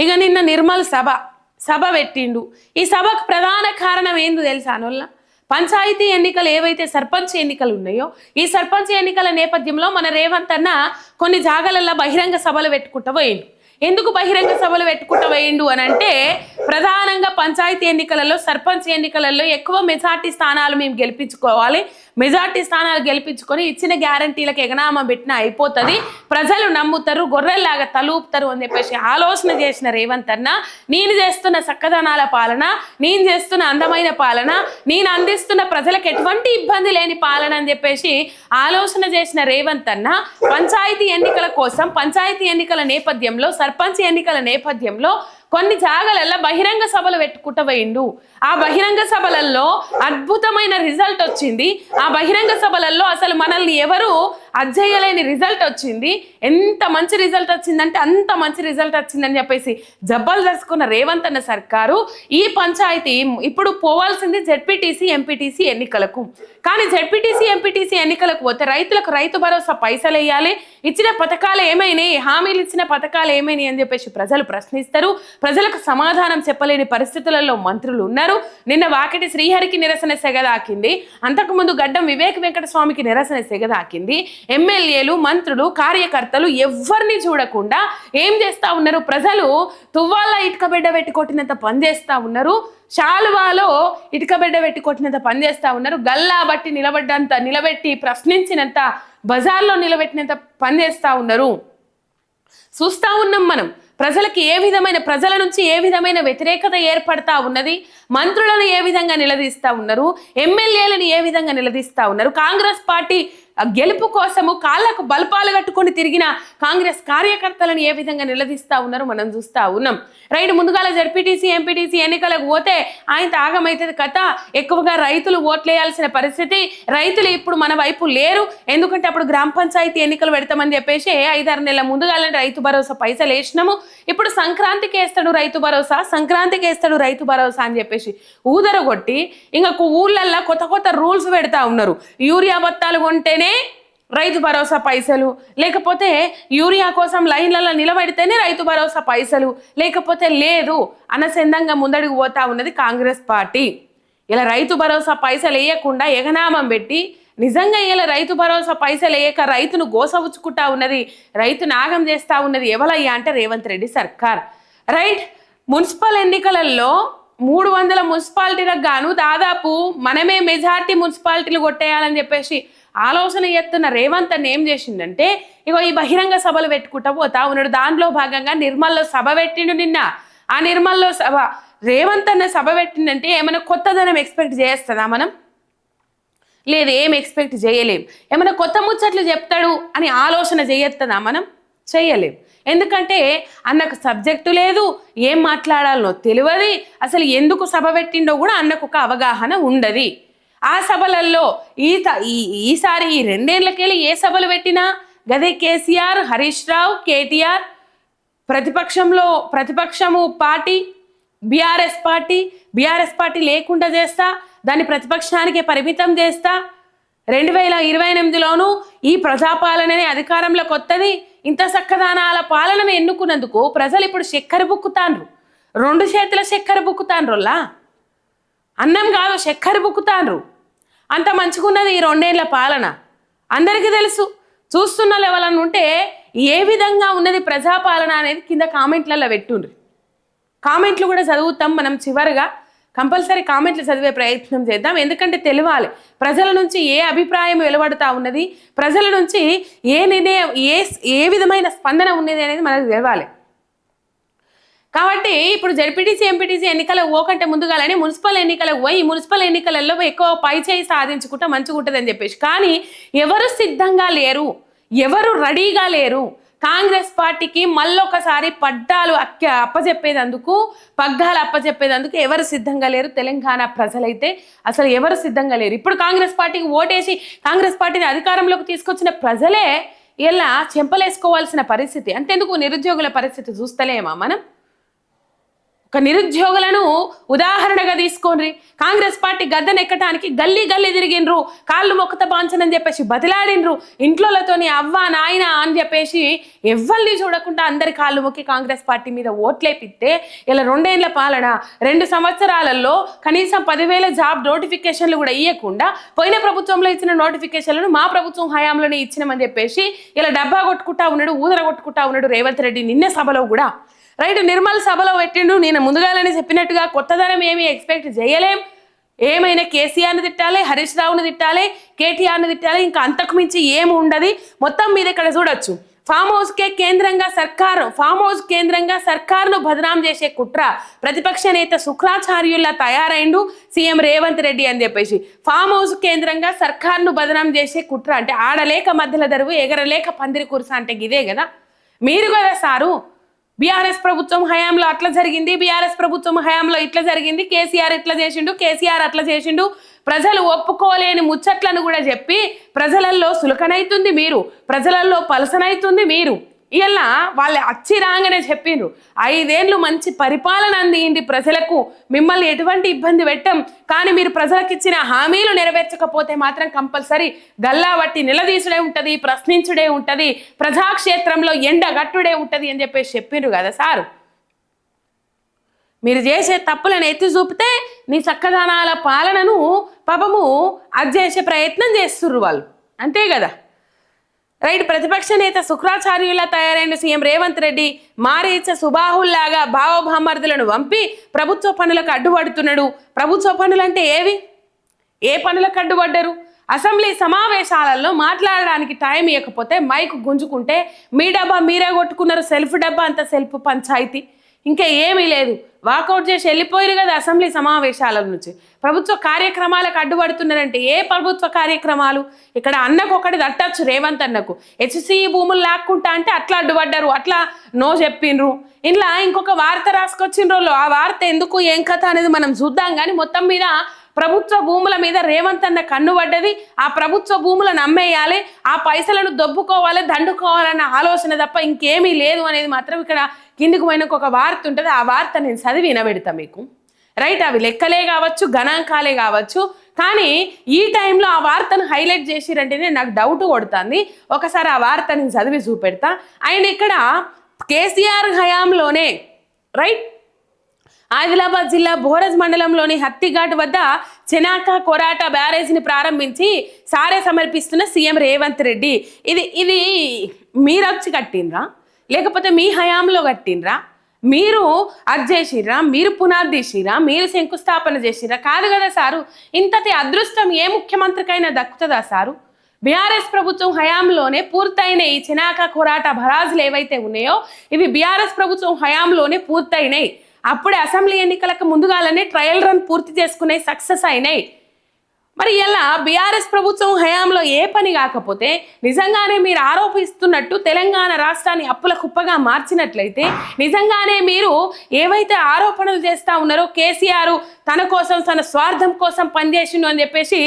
ఇక నిన్న నిర్మల్ సభ పెట్టిండు. ఈ సభకు ప్రధాన కారణం ఏందో తెలుసా అనోళ్ళ? పంచాయతీ ఎన్నికలు ఏవైతే సర్పంచ్ ఎన్నికలు ఉన్నాయో ఈ సర్పంచ్ ఎన్నికల నేపథ్యంలో మన రేవంత్ అన్న కొన్ని జాగాలలో బహిరంగ సభలు పెట్టుకుంటూ పోయిండు. ఎందుకు బహిరంగ సభలు పెట్టుకుంటూ పోయిండు అని అంటే, ప్రధానంగా పంచాయతీ ఎన్నికలలో సర్పంచ్ ఎన్నికలలో ఎక్కువ మెజార్టీ స్థానాలు మేము గెలిపించుకోవాలి, మెజార్టీ స్థానాలు గెలిపించుకొని ఇచ్చిన గ్యారంటీలకు ఎగనామం పెట్టినా అయిపోతుంది, ప్రజలు నమ్ముతారు, గొర్రెల్లాగా తలూపుతారు అని చెప్పేసి ఆలోచన చేసిన రేవంత్ అన్న, నేను చేస్తున్న చక్కదనాల పాలన, నేను చేస్తున్న అందమైన పాలన, నేను అందిస్తున్న ప్రజలకు ఎటువంటి ఇబ్బంది లేని పాలన అని చెప్పేసి ఆలోచన చేసిన రేవంత్ అన్న పంచాయతీ ఎన్నికల కోసం, పంచాయతీ ఎన్నికల నేపథ్యంలో, సర్పంచ్ ఎన్నికల నేపథ్యంలో కొన్ని జాగాలలో బహిరంగ సభలు పెట్టుకుంటూ పోయిండు. ఆ బహిరంగ సభలలో అద్భుతమైన రిజల్ట్ వచ్చింది. ఆ బహిరంగ సభలలో అసలు మనల్ని ఎవరు అజ్జేయలేని రిజల్ట్ వచ్చింది. ఎంత మంచి రిజల్ట్ వచ్చిందంటే అంత మంచి రిజల్ట్ వచ్చిందని చెప్పేసి జబ్బలు దర్చుకున్న రేవంత్ అన్న సర్కారు ఈ పంచాయతీ ఇప్పుడు పోవాల్సింది జెడ్పీటీసీ ఎంపీటీసీ ఎన్నికలకు. కానీ జెడ్పీటీసీ ఎంపీటీసీ ఎన్నికలకు పోతే రైతులకు రైతు భరోసా పైసలు వేయాలి, ఇచ్చిన పథకాలు ఏమైనాయి, హామీలు ఇచ్చిన పథకాలు ఏమైనాయి అని చెప్పేసి ప్రజలు ప్రశ్నిస్తారు. ప్రజలకు సమాధానం చెప్పలేని పరిస్థితులలో మంత్రులు ఉన్నారు. నిన్న వాకిటి శ్రీహరికి నిరసన సెగదాకింది, అంతకుముందు గడ్డం వివేక్ వెంకటస్వామికి నిరసన సెగదాకింది. ఎమ్మెల్యేలు, మంత్రులు, కార్యకర్తలు ఎవరిని చూడకుండా ఏం చేస్తా ఉన్నారు? ప్రజలు తువ్వాళ్ళ ఇటుక బిడ్డ పెట్టి కొట్టినంత పని చేస్తా ఉన్నారు, శాలువాలో ఇటుక బిడ్డ పెట్టి కొట్టినంత పని చేస్తా ఉన్నారు, గల్లా బట్టి నిలబెట్టి ప్రశ్నించినంత, బజార్లో నిలబెట్టినంత పని చేస్తా ఉన్నారు. చూస్తా ఉన్నాం మనం ప్రజలకు ప్రజల నుంచి ఏ విధమైన వ్యతిరేకత ఏర్పడతా ఉన్నది, మంత్రులను ఏ విధంగా నిలదీస్తా ఉన్నారు, ఎమ్మెల్యేలను ఏ విధంగా నిలదీస్తా ఉన్నారు. కాంగ్రెస్ పార్టీ గెలుపు కోసము కాళ్ళకు బల్పాలు కట్టుకొని తిరిగిన కాంగ్రెస్ కార్యకర్తలను ఏ విధంగా నిలదీస్తా ఉన్నారు మనం చూస్తా ఉన్నాం. రైట్, ముందుగాల జెడ్పీటీసీ ఎంపీటీసీ ఎన్నికలకు పోతే ఆయన తాగమైతుంది కథ. ఎక్కువగా రైతులు ఓట్లేయాల్సిన పరిస్థితి. రైతులు ఇప్పుడు మన వైపు లేరు, ఎందుకంటే అప్పుడు గ్రామ పంచాయతీ ఎన్నికలు పెడతామని చెప్పేసి 5-6 నెలల ముందుగాలని రైతు భరోసా పైసలు వేసినాము. ఇప్పుడు సంక్రాంతికి వేస్తాడు రైతు భరోసా, సంక్రాంతికి వేస్తాడు రైతు భరోసా అని చెప్పేసి ఊదరగొట్టి ఇంకా ఊళ్ళల్లో కొత్త రూల్స్ పెడతా ఉన్నారు. యూరియా బత్తాలు కొంటేనే రైతు భరోసా పైసలు, లేకపోతే యూరియా కోసం లైన్లలో నిలబడితేనే రైతు భరోసా పైసలు, లేకపోతే లేదు అనసందంగా ముందడుగు పోతా ఉన్నది కాంగ్రెస్ పార్టీ. ఇలా రైతు భరోసా పైసలు వేయకుండా ఎగనామం పెట్టి నిజంగా ఇలా రైతు భరోసా పైసలు వేయక రైతును గోసవుచ్చుకుంటా ఉన్నది, రైతు నాగం చేస్తా ఉన్నది ఎవలయ్యా అంటే రేవంత్ రెడ్డి సర్కార్. రైట్, మున్సిపల్ ఎన్నికలలో 300 మున్సిపాలిటీలకు గాను దాదాపు మనమే మెజార్టీ మున్సిపాలిటీలు కొట్టేయాలని చెప్పేసి ఆలోచన చేస్తున్న రేవంత్ అన్న ఏం చేసిందంటే, ఇగో ఈ బహిరంగ సభలు పెట్టుకుంటా పోతా ఉన్నాడు. దాంట్లో భాగంగా నిర్మల్లో సభ పెట్టిండు నిన్న. ఆ నిర్మల్లో సభ రేవంత్ అన్న సభ పెట్టిందంటే ఏమైనా కొత్తదనం ఎక్స్పెక్ట్ చేస్తుందా మనం? లేదు, ఏం ఎక్స్పెక్ట్ చేయలేం. ఏమైనా కొత్త ముచ్చట్లు చెప్తాడు అని ఆలోచన చేయొస్తుందా మనం? చేయలేం. ఎందుకంటే అన్నకు సబ్జెక్టు లేదు, ఏం మాట్లాడాలనో తెలియదు, అసలు ఎందుకు సభ పెట్టిండో కూడా అన్నకు ఒక అవగాహన ఉండదు. ఆ సభలలో ఈసారి ఈ 2 ఏళ్లకెళ్ళి ఏ సభలు పెట్టినా గదే KCR, Harish Rao, KTR, ప్రతిపక్షము party BRS party లేకుండా చేస్తా, దాన్ని ప్రతిపక్షానికే పరిమితం చేస్తా. 2028లోనూ ఈ ప్రజాపాలననే అధికారంలోకి వస్తుంది. ఇంత చక్కదానాల పాలనను ఎన్నుకున్నందుకు ప్రజలు ఇప్పుడు చక్కెర బుక్కుతాండ్రు, 2 చేతుల చక్కెర బుక్కుతాండ్రులా, అన్నం కాదు చక్కెర బుక్కుతాండ్రు. అంత మంచిగున్నది ఈ 2 ఏళ్ల పాలన, అందరికీ తెలుసు. చూస్తున్న లెవెల్ ఉంటే ఏ విధంగా ఉన్నది ప్రజాపాలన అనేది కింద కామెంట్లలో పెట్టుండ్రి. కామెంట్లు కూడా చదువుతాం మనం, చివరిగా కంపల్సరీ కామెంట్లు చదివే ప్రయత్నం చేద్దాం. ఎందుకంటే తెలియాలి ప్రజల నుంచి ఏ అభిప్రాయం వెలువడుతూ ఉన్నది, ప్రజల నుంచి ఏ నిర్ణయం ఏ విధమైన స్పందన ఉన్నది అనేది మనకు తెలవాలి. కాబట్టి ఇప్పుడు జెడ్పీటీసీ ఎంపీటీసీ ఎన్నికలకు పోకంటే ముందుగానే మున్సిపల్ ఎన్నికలకు పోయి మున్సిపల్ ఎన్నికలలో ఎక్కువ పై చేయి సాధించుకుంటే మంచిగా ఉంటుందని చెప్పేసి, కానీ ఎవరు సిద్ధంగా లేరు, ఎవరు రెడీగా లేరు. కాంగ్రెస్ పార్టీకి మళ్ళొకసారి పగ్గాలు అప్పచెప్పేందుకు ఎవరు సిద్ధంగా లేరు. తెలంగాణ ప్రజలైతే అసలు ఎవరు సిద్ధంగా లేరు. ఇప్పుడు కాంగ్రెస్ పార్టీకి ఓటేసి కాంగ్రెస్ పార్టీని అధికారంలోకి తీసుకొచ్చిన ప్రజలే ఇలా చెంపలేసుకోవాల్సిన పరిస్థితి. అంతెందుకు నిరుద్యోగుల పరిస్థితి చూస్తలేమా మనం? ఒక నిరుద్యోగులను ఉదాహరణగా తీసుకోండి. కాంగ్రెస్ పార్టీ గద్దెనెక్కటానికి గల్లీ గల్లీ తిరిగిండ్రు, కాళ్ళు మొక్కత బాంచనని చెప్పేసి బతిలాడిండ్రు, ఇంట్లోతోని అవ్వ నాయన అని చెప్పేసి ఎవ్వరిని చూడకుండా అందరి కాళ్ళు మొక్కి కాంగ్రెస్ పార్టీ మీద ఓట్లేపిస్తే ఇలా 2 ఏళ్ల పాలన 2 సంవత్సరాలలో కనీసం 10,000 జాబ్ నోటిఫికేషన్లు కూడా ఇవ్వకుండా పోయిన ప్రభుత్వంలో ఇచ్చిన నోటిఫికేషన్లను మా ప్రభుత్వం హయాంలోనే ఇచ్చినామని చెప్పేసి ఇలా డబ్బా కొట్టుకుంటా ఉన్నాడు, ఊదర కొట్టుకుంటా ఉన్నాడు రేవంత్ రెడ్డి. నిన్న సభలో కూడా రైట్ నిర్మల్ సభలో పెట్టిండు. నేను ముందుగానే చెప్పినట్టుగా కొత్తదనం ఏమీ ఎక్స్పెక్ట్ చేయలేం. ఏమైనా కేసీఆర్ని తిట్టాలి, హరీష్ రావుని తిట్టాలి, కేటీఆర్ని తిట్టాలి, ఇంకా అంతకు మించి ఏమి ఉండదు. మొత్తం మీద ఇక్కడ చూడొచ్చు ఫామ్ హౌస్ కేంద్రంగా సర్కారును బదనాం చేసే కుట్ర ప్రతిపక్ష నేత శుక్రాచార్యుల్లా తయారైండు సీఎం రేవంత్ రెడ్డి అని చెప్పేసి. ఫామ్ హౌస్ కేంద్రంగా సర్కారును బదనాం చేసే కుట్ర అంటే ఆడలేక మధ్యల దరువు ఎగరలేక పందిరి కురుస అంటే ఇదే కదా మీరు కదా సారు. బీఆర్ఎస్ ప్రభుత్వం హయాంలో అట్లా జరిగింది, బీఆర్ఎస్ ప్రభుత్వం హయాంలో ఇట్లా జరిగింది, కేసీఆర్ ఇట్లా చేసిండు, కేసీఆర్ అట్లా చేసిండు, ప్రజలు ఒప్పుకోలేని ముచ్చట్లను కూడా చెప్పి ప్రజలల్లో సులకనైతుంది మీరు, ప్రజలల్లో పలసనైతుంది మీరు. ఇలా వాళ్ళు అచ్చి రాగానే చెప్పిండ్రు 5 ఏళ్ళు మంచి పరిపాలన అందింది ప్రజలకు, మిమ్మల్ని ఎటువంటి ఇబ్బంది పెట్టం, కానీ మీరు ప్రజలకు ఇచ్చిన హామీలు నెరవేర్చకపోతే మాత్రం కంపల్సరీ గల్లాబట్టి నిలదీసుడే ఉంటుంది, ప్రశ్నించుడే ఉంటుంది, ప్రజాక్షేత్రంలో ఎండగట్టుడే ఉంటుంది అని చెప్పేసి చెప్పిండ్రు కదా సారు. మీరు చేసే తప్పులను ఎత్తి చూపితే నీ చక్కదనాల పాలనను పాపము అది చేసే ప్రయత్నం చేస్తుర్రు వాళ్ళు, అంతే కదా రైట్. ప్రతిపక్ష నేత శుక్రాచార్యులా తయారైన సీఎం రేవంత్ రెడ్డి మారీచ సుబాహుల్లాగా భావభామర్దులను పంపి ప్రభుత్వ పనులకు అడ్డుపడుతున్నాడు. ప్రభుత్వ పనులు అంటే ఏవి? ఏ పనులకు అడ్డుపడ్డరు? అసెంబ్లీ సమావేశాలలో మాట్లాడడానికి టైం ఇవ్వకపోతే మైక్ గుంజుకుంటే మీ డబ్బా మీరే కొట్టుకున్నారు, సెల్ఫ్ డబ్బా అంత సెల్ఫ్ పంచాయతీ, ఇంకా ఏమీ లేదు. వాకౌట్ చేసి వెళ్ళిపోయారు కదా అసెంబ్లీ సమావేశాల నుంచి. ప్రభుత్వ కార్యక్రమాలకు అడ్డుపడుతున్నారంటే ఏ ప్రభుత్వ కార్యక్రమాలు? ఇక్కడ అన్నకు ఒకటి తట్టచ్చు రేవంత్ అన్నకు, హెచ్సిఈ భూములు లాక్కుంటా అంటే అట్లా అడ్డుపడ్డారు, అట్లా నో చెప్పిండ్రు. ఇలా ఇంకొక వార్త రాసుకొచ్చిండ్రు, ఆ వార్త ఎందుకు ఏం కథ అనేది మనం చూద్దాం. కానీ మొత్తం మీద ప్రభుత్వ భూముల మీద రేవంత్ అన్న కన్ను పడ్డది. ఆ ప్రభుత్వ భూములను అమ్మేయాలి, ఆ పైసలను దొబ్బుకోవాలి, దండుకోవాలన్న ఆలోచన తప్ప ఇంకేమీ లేదు అనేది మాత్రం ఇక్కడ కిందికి పోయినకు ఒక వార్త ఉంటుంది. ఆ వార్త నేను చదివి వినబెడతా మీకు రైట్. అవి లెక్కలే కావచ్చు, గణాంకాలే కావచ్చు, కానీ ఈ టైంలో ఆ వార్తను హైలైట్ చేసిరంటేనే నాకు డౌట్ కొడుతుంది. ఒకసారి ఆ వార్త నేను చదివి చూపెడతా. అండ్ ఇక్కడ కేసీఆర్ హయాంలోనే రైట్ ఆదిలాబాద్ జిల్లా బోరజ్ మండలంలోని హత్తిఘాట్ వద్ద చెనాక కొరాట బ్యారేజ్ని ప్రారంభించి సారే సమర్పిస్తున్న సీఎం రేవంత్ రెడ్డి. ఇది మీరు వచ్చి కట్టినరా లేకపోతే మీ హయాంలో కట్టినరా? మీరు అది చేసిర్రా, మీరు పునాది తీసిరా, మీరు శంకుస్థాపన చేసిరా? కాదు కదా సారు. ఇంతటి అదృష్టం ఏ ముఖ్యమంత్రికైనా దక్కుతుందా సారు? బీఆర్ఎస్ ప్రభుత్వం హయాంలోనే పూర్తయిన ఈ చెనాక కొరాట బరాజులు ఏవైతే ఉన్నాయో ఇవి బీఆర్ఎస్ ప్రభుత్వం హయాంలోనే పూర్తయినాయి. అప్పుడే అసెంబ్లీ ఎన్నికలకు ముందుగానే ట్రయల్ రన్ పూర్తి చేసుకునే సక్సెస్ అయినాయి. మరి ఇలా బీఆర్ఎస్ ప్రభుత్వం హయాంలో ఏ పని కాకపోతే నిజంగానే మీరు ఆరోపిస్తున్నట్టు తెలంగాణ రాష్ట్రాన్ని అప్పుల కుప్పగా మార్చినట్లయితే, నిజంగానే మీరు ఏవైతే ఆరోపణలు చేస్తూ ఉన్నారో కేసీఆర్ తన కోసం తన స్వార్థం కోసం పనిచేసిండు అని చెప్పేసి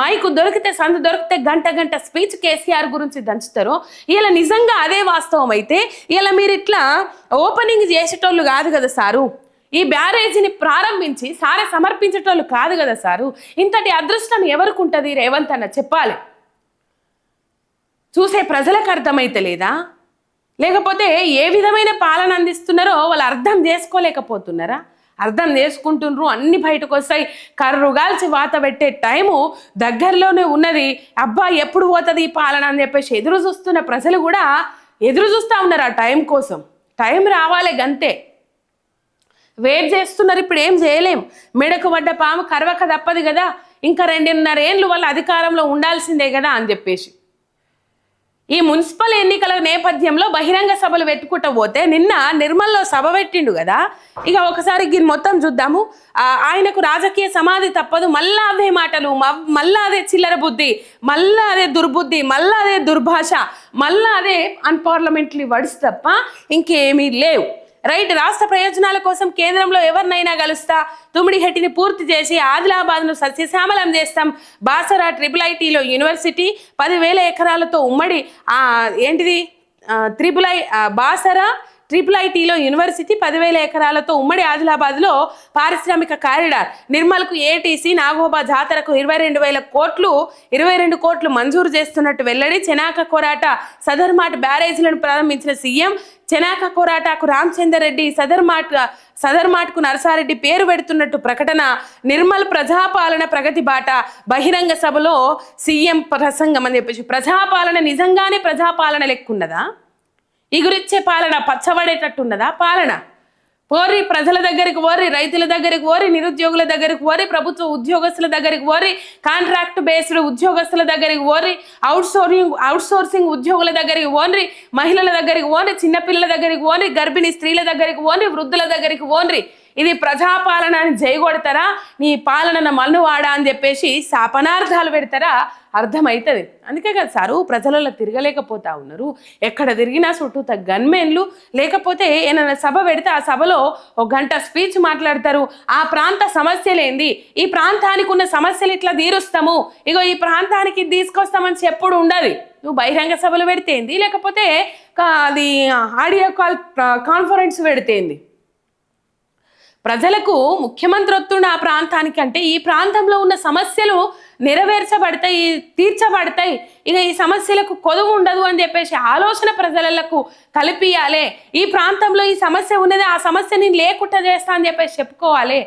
మైకు దొరికితే సందు దొరికితే గంట స్పీచ్ కేసీఆర్ గురించి దంచుతారో, ఇలా నిజంగా అదే వాస్తవం అయితే ఇలా మీరు ఇట్లా ఓపెనింగ్ చేసేటోళ్ళు కాదు కదా సారు. ఈ బ్యారేజీని ప్రారంభించి సారే సమర్పించేటోళ్ళు కాదు కదా సారు. ఇంతటి అదృష్టం ఎవరికి ఉంటుంది రేవంత్ అన్న చెప్పాలి. చూసే ప్రజలకు అర్థమైతే లేదా, లేకపోతే ఏ విధమైన పాలన అందిస్తున్నారో వాళ్ళు అర్థం చేసుకోలేకపోతున్నారా? అర్థం చేసుకుంటున్నారు, అన్ని బయటకు వస్తాయి. కర్రుగాల్చి వాత పెట్టే టైము దగ్గరలోనే ఉన్నది. అబ్బా ఎప్పుడు పోతుంది ఈ పాలన అని చెప్పేసి ఎదురు చూస్తున్న ప్రజలు కూడా ఎదురు చూస్తూ ఉన్నారు ఆ టైం కోసం. టైం రావాలి గంతే, వెయిట్ చేస్తున్నారు. ఇప్పుడు ఏం చేయలేం, మెడకు పడ్డ పాము కరవక తప్పదు కదా, ఇంకా 2.5 ఏళ్ళు వాళ్ళ అధికారంలో ఉండాల్సిందే కదా అని చెప్పేసి. ఈ మున్సిపల్ ఎన్నికల నేపథ్యంలో బహిరంగ సభలు పెట్టుకుంటూ పోతే నిన్న నిర్మల్లో సభ పెట్టిండు కదా. ఇక ఒకసారి దీన్ని మొత్తం చూద్దాము. ఆయనకు రాజకీయ సమాధి తప్పదు, మళ్ళా అవే మాటలు, మళ్ళా అదే చిల్లర బుద్ధి, మళ్ళా అదే దుర్బుద్ధి, మళ్ళా అదే దుర్భాష, మళ్ళా అదే అన్పార్లమెంటరీ వర్డ్స్ తప్ప ఇంకేమీ లేవు రైట్. రాష్ట్ర ప్రయోజనాల కోసం కేంద్రంలో ఎవరినైనా కలుస్తా, తుమ్మిడిహెట్టిని పూర్తి చేసి ఆదిలాబాద్ను సస్యశ్యామలం చేస్తాం, బాసరా IIITలో యూనివర్సిటీ, 10,000 ఎకరాలతో ఉమ్మడి ఏంటిది బాసరా IITలో యూనివర్సిటీ, 10,000 ఎకరాలతో ఉమ్మడి ఆదిలాబాద్లో పారిశ్రామిక కారిడార్, నిర్మల్కు ఏటీసీ, నాగోబా జాతరకు 22 కోట్లు మంజూరు చేస్తున్నట్టు వెల్లడి, చెనాక కోరాట సదర్మాట్ బ్యారేజీలను ప్రారంభించిన సీఎం, చెనాక కోరాటకు రామచందర్ రెడ్డి, సదర్మాట్కు నరసారెడ్డి పేరు పెడుతున్నట్టు ప్రకటన, నిర్మల్ ప్రజాపాలన ప్రగతి బాట, బహిరంగ సభలో సీఎం ప్రసంగం అని చెప్పేసి. ప్రజాపాలన నిజంగానే ప్రజాపాలన లెక్కున్నదా? ఇగురిచ్చే పాలన పచ్చబడేటట్టున్నదా పాలన? ఓరి ప్రజల దగ్గరికి ఓరి, రైతుల దగ్గరికి ఓరి, నిరుద్యోగుల దగ్గరికి ఓరి, ప్రభుత్వ ఉద్యోగస్తుల దగ్గరికి ఓరి, కాంట్రాక్ట్ బేస్డ్ ఉద్యోగస్తుల దగ్గరికి ఓరి, అవుట్సోర్సింగ్ ఉద్యోగుల దగ్గరికి ఓన్రి, మహిళల దగ్గరికి ఓన్రి, చిన్నపిల్లల దగ్గరికి ఓన్రి, గర్భిణీ స్త్రీల దగ్గరికి ఓన్రి, వృద్ధుల దగ్గరికి ఓన్రి. ఇది ప్రజాపాలన అని జైగొడతారా? నీ పాలన మన్నువాడా అని చెప్పేసి శాపనార్థాలు పెడతారా? అర్థమవుతుంది. అందుకే కదా సారు ప్రజలలో తిరగలేకపోతా ఉన్నారు. ఎక్కడ తిరిగినా చుట్టూ గన్మెన్లు, లేకపోతే ఏమైనా సభ పెడితే ఆ సభలో 1 గంట స్పీచ్ మాట్లాడతారు. ఆ ప్రాంత సమస్యలేంది, ఈ ప్రాంతానికి ఉన్న సమస్యలు ఇట్లా తీరుస్తాము, ఇగో ఈ ప్రాంతానికి తీసుకొస్తామని చెప్పుడు ఉండదు. నువ్వు బహిరంగ సభలు పెడితేంది, లేకపోతే అది ఆడియో కాన్ఫరెన్స్ పెడితేంది. ప్రజలకు ముఖ్యమంత్రి వస్తుండే ఆ ప్రాంతానికి అంటే ఈ ప్రాంతంలో ఉన్న సమస్యలు నెరవేర్చబడతాయి, తీర్చబడతాయి. ఇక ఈ సమస్యలకు కొదువు ఉండదు అని చెప్పేసి ఆలోచన ప్రజలకు కలిపియాలి. ఈ ప్రాంతంలో ఈ సమస్య ఉన్నది, ఆ సమస్య నేను లేకుండా చేస్తా అని చెప్పేసి చెప్పుకోవాలి.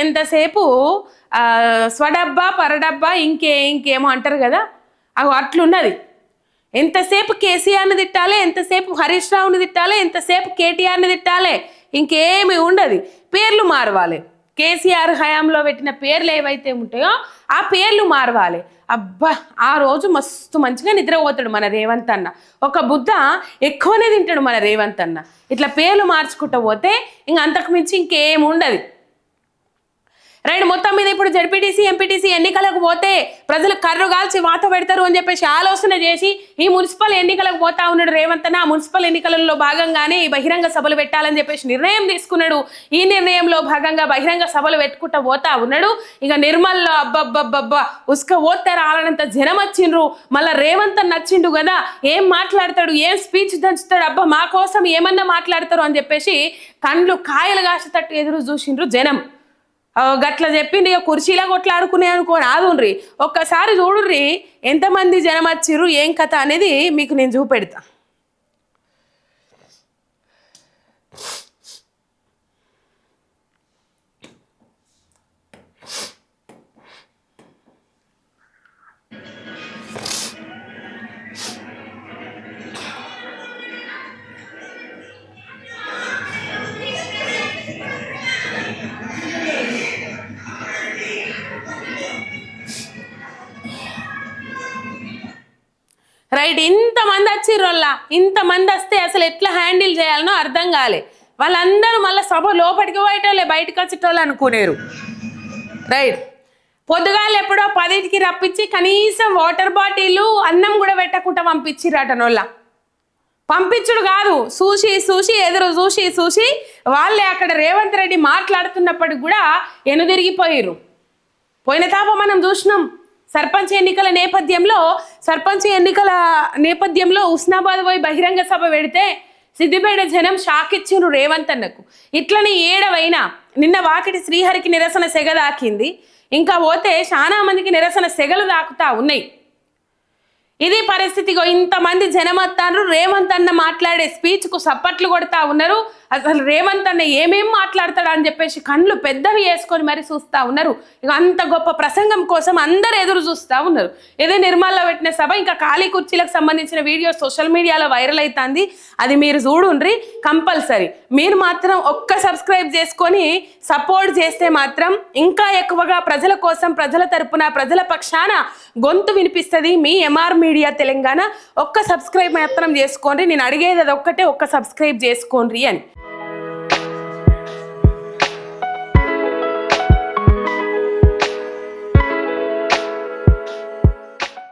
ఎంతసేపు స్వడబ్బా పరడబ్బా ఇంకేమో అంటారు కదా, అవి అట్లున్నది. ఎంతసేపు కేసీఆర్ని తిట్టాలి, ఎంతసేపు హరీష్ రావుని తిట్టాలి, ఎంతసేపు కేటీఆర్ని తిట్టాలి, ఇంకేమి ఉండదు. పేర్లు మారవాలి. కేసీఆర్ హయాంలో పెట్టిన పేర్లు ఏవైతే ఉంటాయో ఆ పేర్లు మారవాలి. అబ్బా ఆ రోజు మస్తు మంచిగా నిద్రపోతాడు మన రేవంత్ అన్న. ఒక బుద్ధ ఎక్కువనే తింటాడు మన రేవంత్ అన్న. ఇట్లా పేర్లు మార్చుకుంటూ పోతే ఇంక అంతకు మించి ఇంకేమి ఉండదు. రైట్. మొత్తం మీద ఇప్పుడు జడ్పీటీసీ ఎంపీటీసీ ఎన్నికలకు పోతే ప్రజలు కర్రు కాల్చి వాత పెడతారు అని చెప్పేసి ఆలోచన చేసి ఈ మున్సిపల్ ఎన్నికలకు పోతా ఉన్నాడు రేవంత్ అన్న. ఆ మున్సిపల్ ఎన్నికలలో భాగంగానే ఈ బహిరంగ సభలు పెట్టాలని చెప్పేసి నిర్ణయం తీసుకున్నాడు. ఈ నిర్ణయంలో భాగంగా బహిరంగ సభలు పెట్టుకుంటూ పోతా ఉన్నాడు. ఇక నిర్మల్లో అబ్బబ్బబ్బబ్బా ఉసుక ఓతే రాలనంత జనం వచ్చిండ్రు. మళ్ళీ రేవంత్ అన్న నచ్చిండు కదా, ఏం మాట్లాడతాడు, ఏం స్పీచ్ దంచుతాడు, అబ్బా మా కోసం ఏమన్నా మాట్లాడతారు అని చెప్పేసి కండ్లు కాయలు కాసేటట్టు ఎదురు చూసిండ్రు జనం. గట్ల చెప్పిండి ఇక కుర్చీలా కొట్లాడుకునే అనుకోని ఆదుండ్రి. ఒక్కసారి చూడుర్రి ఎంతమంది జనం వచ్చిర్రు, ఏం కథ అనేది మీకు నేను చూపెడతా. రైట్. ఇంతమంది వచ్చిర్రోల్లా, ఇంతమంది వస్తే అసలు ఎట్లా హ్యాండిల్ చేయాలనో అర్థం కాలే. వాళ్ళందరూ మళ్ళీ సభ లోపలికి పోయేటోళ్ళే, బయటకు వచ్చేటోళ్ళు అనుకునేరు. రైట్. పొద్దుగాలు ఎప్పుడో 10కి రప్పించి కనీసం వాటర్ బాటిల్ అన్నం కూడా పెట్టకుండా పంపించిరటనోళ్ళ. పంపించుడు కాదు, చూసి ఎదురు చూసి వాళ్ళే అక్కడ రేవంత్ రెడ్డి మాట్లాడుతున్నప్పటికి కూడా ఎనుదిరిగిపోయిర్రు. పోయిన తాప మనం చూసినాం. సర్పంచ్ ఎన్నికల నేపథ్యంలో హుస్నాబాద్ పోయి బహిరంగ సభ పెడితే సిద్దిపేట జనం షాక్ ఇచ్చిండ్రు రేవంత్ అన్నకు. ఇట్లని ఏడవైనా నిన్న వాకిటి శ్రీహరికి నిరసన సెగ దాకింది. ఇంకా పోతే చాలా మందికి నిరసన సెగలు దాకుతా ఉన్నాయి. ఇది పరిస్థితిగో ఇంతమంది జనం వస్తారు. రేవంత్ అన్న మాట్లాడే స్పీచ్కు సప్పట్లు కొడతా ఉన్నారు. అసలు రేవంత్ అన్న ఏమేం మాట్లాడతాడు అని చెప్పేసి కళ్ళు పెద్దవి వేసుకొని మరి చూస్తూ ఉన్నారు. ఇక అంత గొప్ప ప్రసంగం కోసం అందరు ఎదురు చూస్తూ ఉన్నారు. ఇదే నిర్మల్లో పెట్టిన సభ. ఇంకా ఖాళీ కుర్చీలకు సంబంధించిన వీడియో సోషల్ మీడియాలో వైరల్ అవుతుంది. అది మీరు చూడుండ్రి కంపల్సరీ. మీరు మాత్రం ఒక్క సబ్స్క్రైబ్ చేసుకొని సపోర్ట్ చేస్తే మాత్రం ఇంకా ఎక్కువగా ప్రజల కోసం, ప్రజల తరపున, ప్రజల పక్షాన గొంతు వినిపిస్తుంది మీ ఎంఆర్ మీడియా తెలంగాణ. ఒక్క సబ్స్క్రైబ్ మాత్రం చేసుకోండి. నేను అడిగేది అది ఒక్కటే, ఒక్క సబ్స్క్రైబ్ చేసుకోండి అని.